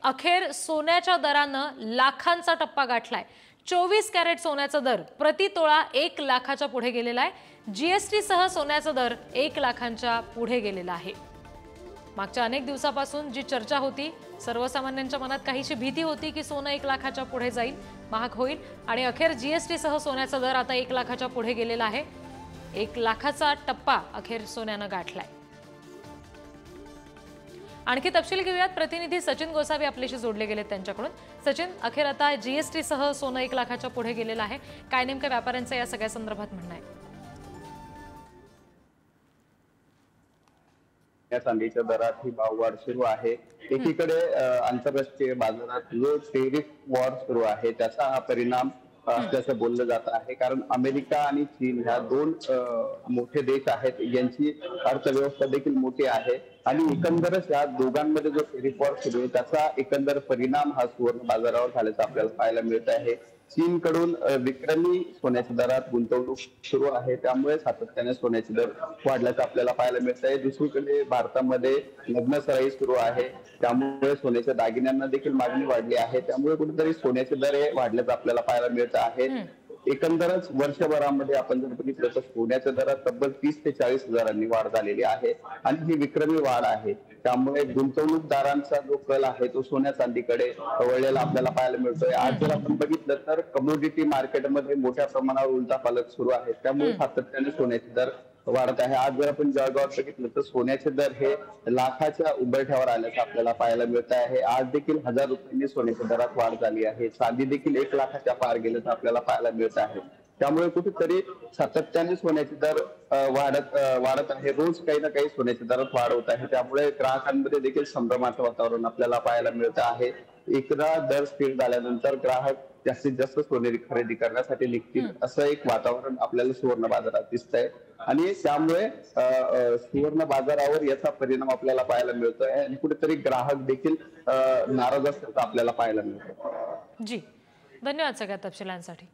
अखेर सोन्याच्या दरानं लाखांचा टप्पा गाठलाय। 24 कॅरेट सोन्याचा दर प्रति तोळा 1 लाखाच्या पुढे गेलेला आहे। जीएसटी सह सोन्याचा दर 1 लाखांच्या पुढे गेलेला आहे। मागच्या अनेक दिवसापासून जी चर्चा होती, सर्वसामान्यांच्या मनात काहीशी भीती होती की सोनं 1 लाखाच्या पुढे जाईल, महाग होईल, आणि अखेर जीएसटी सह सोन्याचा दर आता 1 लाखाच्या पुढे गेलेला आहे। 1 लाखाचा टप्पा अखेर सोन्यानं गाठलाय। आणखी तपशील घेऊयात, प्रतिनिधी सचिन गोसावी आपल्याशी जोडले गेले त्यांच्याकडून। सचिन, अखेर आता जीएसटी सह सोनं 1 लाखाच्या पुढे गेलेलं आहे, काय नेमकं व्यापाऱ्यांचं या सगळ्या संदर्भात म्हणणं आहे? या चांदीच्या दरात ही भाववाढ सुरू आहे। एकीकडे आंतरराष्ट्रीय बाजारात जो टेरिफ वॉर सुरू आहे त्याचा हा परिणाम असल्याचं बोललं जात आहे, कारण अमेरिका आणि चीन ह्या दोन मोठे देश आहेत, यांची अर्थव्यवस्था देखील मोठी आहे आणि एकंदरच या दोघांमध्ये जो टेरिफ वॉर सुरू आहे त्याचा एकंदर परिणाम हा सुवर्ण बाजारावर झाल्याचं आपल्याला पाहायला मिळत आहे। चीन कडून विक्रमी सोन्याच्या दरात गुंतवणूक सुरू आहे, त्यामुळे सातत्याने सोन्याचे दर वाढल्याचं आपल्याला पाहायला मिळत आहे। दुसरीकडे भारतामध्ये लग्नसराई सुरू आहे, त्यामुळे सोन्याच्या दागिन्यांना देखील मागणी वाढली आहे, त्यामुळे कुठेतरी सोन्याचे दर हे वाढल्याचं आपल्याला पाहायला मिळत आहे। एकंदरच वर्षभरामध्ये आपण जर बघितलं तर सोन्याच्या दरात तब्बल 30 ते 40 हजारांनी वाढ झालेली आहे आणि ही विक्रमी वाढ आहे। त्यामुळे गुंतवणूकदारांचा जो कल आहे तो सोन्या चांदीकडे वळलेला आपल्याला पाहायला मिळतोय। आज जर आपण बघितलं तर कमोडिटी मार्केटमध्ये मोठ्या प्रमाणावर उलथापालट सुरू आहे, त्यामुळे सातत्याने सोन्याचे दर वाढत आहे। आज जर आपण जळगावात बघितलं तर सोन्याचे दर हे लाखाच्या उंबरठ्यावर आल्याचं आपल्याला पाहायला मिळत आहे। आज देखील 1000 रुपयांनी सोन्याच्या दरात वाढ झाली आहे। चांदी देखील 1 लाखाच्या पार गेल्याचं आपल्याला पाहायला मिळत आहे। त्यामुळे कुठेतरी सातत्याने सोन्याचे दर वाढत आहे। रोज काही ना काही सोन्याच्या दरात वाढ होत आहे, त्यामुळे ग्राहकांमध्ये देखील संभ्रमाचं वातावरण आपल्याला पाहायला मिळत आहे। एकदा दर स्थिर झाल्यानंतर ग्राहक जास्तीत जास्त सोने खरेदी करण्यासाठी निघतील असं एक वातावरण आपल्याला सुवर्ण बाजारात दिसतंय आणि त्यामुळे सुवर्ण बाजारावर याचा परिणाम आपल्याला पाहायला मिळतोय आणि कुठेतरी ग्राहक देखील नाराज असल्याचं आपल्याला पाहायला मिळतं। जी, धन्यवाद सगळ्या तपशिलांसाठी।